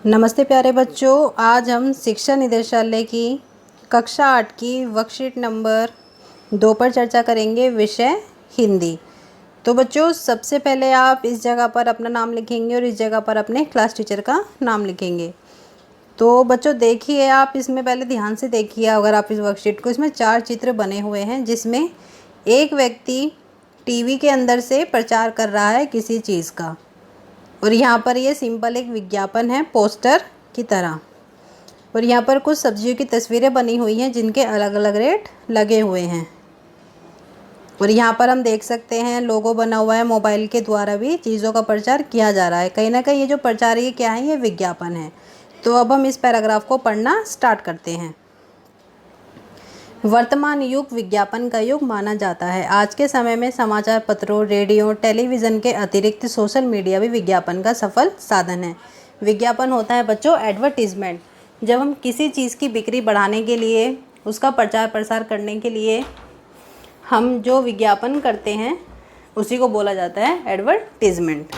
नमस्ते प्यारे बच्चों, आज हम शिक्षा निदेशालय की कक्षा 8 की वर्कशीट नंबर 2 पर चर्चा करेंगे। विषय हिंदी। तो बच्चों, सबसे पहले आप इस जगह पर अपना नाम लिखेंगे और इस जगह पर अपने क्लास टीचर का नाम लिखेंगे। तो बच्चों देखिए, आप इसमें पहले ध्यान से देखिए अगर आप इस वर्कशीट को। इसमें 4 चित्र बने हुए हैं जिसमें एक व्यक्ति टीवी के अंदर से प्रचार कर रहा है किसी चीज़ का, और यहाँ पर ये सिंपल एक विज्ञापन है पोस्टर की तरह। और यहाँ पर कुछ सब्जियों की तस्वीरें बनी हुई हैं जिनके अलग अलग रेट लगे हुए हैं। और यहाँ पर हम देख सकते हैं लोगो बना हुआ है। मोबाइल के द्वारा भी चीज़ों का प्रचार किया जा रहा है। कहीं ना कहीं ये जो प्रचार ये क्या है, ये विज्ञापन है। तो अब हम इस पैराग्राफ को पढ़ना स्टार्ट करते हैं। वर्तमान युग विज्ञापन का युग माना जाता है। आज के समय में समाचार पत्रों, रेडियो, टेलीविज़न के अतिरिक्त सोशल मीडिया भी विज्ञापन का सफल साधन है। विज्ञापन होता है बच्चों एडवर्टीज़मेंट। जब हम किसी चीज़ की बिक्री बढ़ाने के लिए, उसका प्रचार प्रसार करने के लिए हम जो विज्ञापन करते हैं उसी को बोला जाता है एडवर्टीज़मेंट।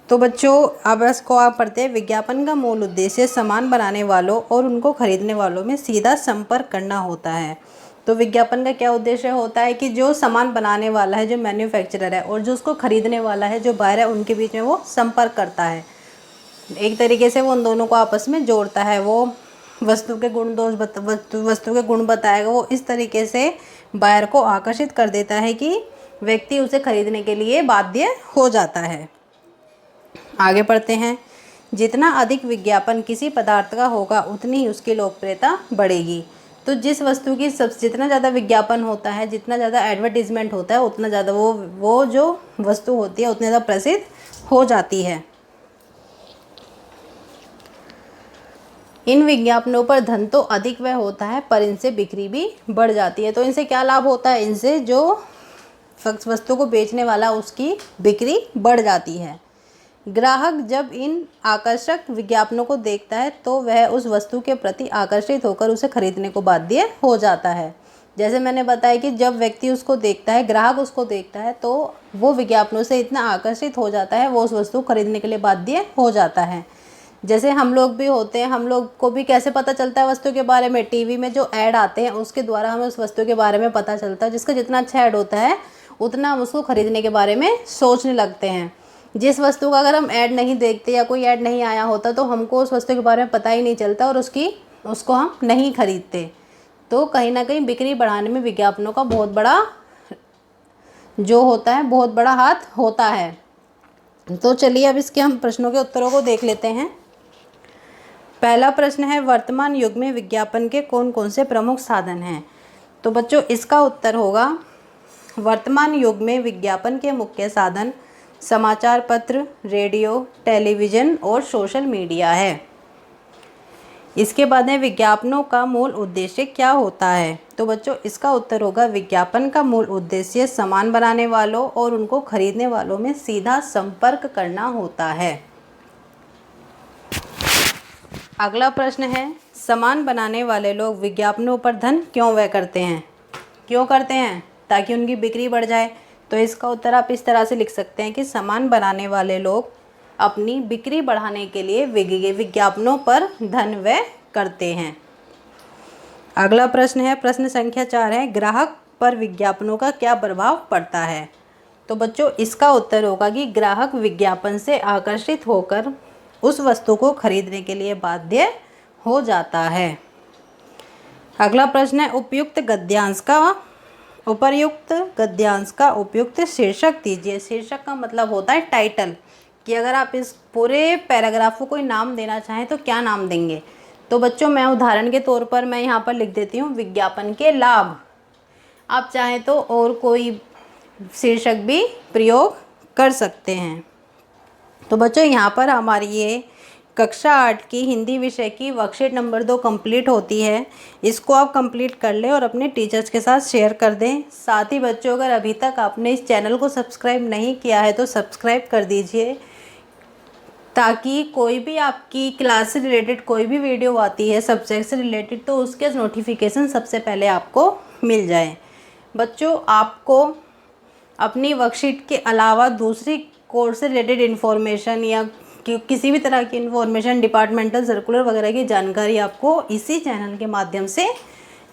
तो बच्चों अब इसको आप पढ़ते हैं। विज्ञापन का मूल उद्देश्य सामान बनाने वालों और उनको खरीदने वालों में सीधा संपर्क करना होता है। तो विज्ञापन का क्या उद्देश्य होता है कि जो सामान बनाने वाला है, जो मैन्युफैक्चरर है, और जो उसको खरीदने वाला है, जो बायर है, उनके बीच में वो संपर्क करता है। एक तरीके से वो उन दोनों को आपस में जोड़ता है। वो वस्तु के गुण बताएगा। वो इस तरीके से बायर को आकर्षित कर देता है कि व्यक्ति उसे खरीदने के लिए बाध्य हो जाता है। आगे पढ़ते हैं। जितना अधिक विज्ञापन किसी पदार्थ का होगा उतनी ही उसकी लोकप्रियता बढ़ेगी। तो जिस वस्तु की जितना ज़्यादा विज्ञापन होता है, जितना ज़्यादा एडवर्टीज़मेंट होता है, उतना ज़्यादा वो जो वस्तु होती है उतनी ज़्यादा प्रसिद्ध हो जाती है। इन विज्ञापनों पर धन तो अधिक व्यय होता है पर इनसे बिक्री भी बढ़ जाती है। तो इनसे क्या लाभ होता है? इनसे जो वस्तु को बेचने वाला उसकी बिक्री बढ़ जाती है। ग्राहक जब इन आकर्षक विज्ञापनों को देखता है तो वह उस वस्तु के प्रति आकर्षित होकर उसे खरीदने को बाध्य हो जाता है। जैसे मैंने बताया कि जब व्यक्ति उसको देखता है, ग्राहक उसको देखता है, तो वो विज्ञापनों से इतना आकर्षित हो जाता है, वो उस वस्तु को खरीदने के लिए बाध्य हो जाता है। जैसे हम लोग भी होते हैं, हम लोग को भी कैसे पता चलता है वस्तु के बारे में? टीवी में जो ऐड आते हैं उसके द्वारा हमें उस वस्तु के बारे में पता चलता है। जिसका जितना अच्छा ऐड होता है उतना हम उसको खरीदने के बारे में सोचने लगते हैं। जिस वस्तु का अगर हम ऐड नहीं देखते या कोई ऐड नहीं आया होता तो हमको उस वस्तु के बारे में पता ही नहीं चलता और उसको हम नहीं खरीदते। तो कहीं ना कहीं बिक्री बढ़ाने में विज्ञापनों का बहुत बड़ा जो होता है, बहुत बड़ा हाथ होता है। तो चलिए अब इसके हम प्रश्नों के उत्तरों को देख लेते हैं। पहला प्रश्न है, वर्तमान युग में विज्ञापन के कौन कौन से प्रमुख साधन हैं? तो बच्चों इसका उत्तर होगा, वर्तमान युग में विज्ञापन के मुख्य साधन समाचार पत्र, रेडियो, टेलीविज़न और सोशल मीडिया है। इसके बाद है, विज्ञापनों का मूल उद्देश्य क्या होता है? तो बच्चों इसका उत्तर होगा, विज्ञापन का मूल उद्देश्य सामान बनाने वालों और उनको खरीदने वालों में सीधा संपर्क करना होता है। अगला प्रश्न है, सामान बनाने वाले लोग विज्ञापनों पर धन क्यों व्यय करते हैं? क्यों करते हैं? ताकि उनकी बिक्री बढ़ जाए। तो इसका उत्तर आप इस तरह से लिख सकते हैं कि सामान बनाने वाले लोग अपनी बिक्री बढ़ाने के लिए विज्ञापनों पर धन व्यय करते हैं। अगला प्रश्न है, प्रश्न संख्या 4 है, ग्राहक पर विज्ञापनों का क्या प्रभाव पड़ता है? तो बच्चों इसका उत्तर होगा कि ग्राहक विज्ञापन से आकर्षित होकर उस वस्तु को खरीदने के लिए बाध्य हो जाता है। अगला प्रश्न है, उपर्युक्त गद्यांश का उपयुक्त शीर्षक दीजिए। शीर्षक का मतलब होता है टाइटल, कि अगर आप इस पूरे पैराग्राफ को कोई नाम देना चाहें तो क्या नाम देंगे? तो बच्चों मैं उदाहरण के तौर पर मैं यहाँ पर लिख देती हूँ, विज्ञापन के लाभ। आप चाहें तो और कोई शीर्षक भी प्रयोग कर सकते हैं। तो बच्चों यहाँ पर हमारी ये कक्षा 8 की हिंदी विषय की वर्कशीट नंबर 2 कंप्लीट होती है। इसको आप कंप्लीट कर लें और अपने टीचर्स के साथ शेयर कर दें। साथ ही बच्चों, अगर अभी तक आपने इस चैनल को सब्सक्राइब नहीं किया है तो सब्सक्राइब कर दीजिए, ताकि कोई भी आपकी क्लास से रिलेटेड कोई भी वीडियो आती है सब्जेक्ट से रिलेटेड तो उसके नोटिफिकेशन सबसे पहले आपको मिल जाए। बच्चों आपको अपनी वर्कशीट के अलावा दूसरी कोर्स से रिलेटेड इन्फॉर्मेशन या किसी भी तरह की इन्फॉर्मेशन, डिपार्टमेंटल सर्कुलर वगैरह की जानकारी आपको इसी चैनल के माध्यम से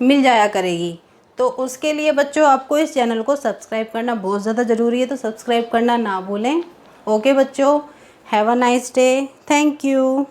मिल जाया करेगी। तो उसके लिए बच्चों आपको इस चैनल को सब्सक्राइब करना बहुत ज़्यादा ज़रूरी है, तो सब्सक्राइब करना ना भूलें। ओके बच्चों, have a nice day, thank you.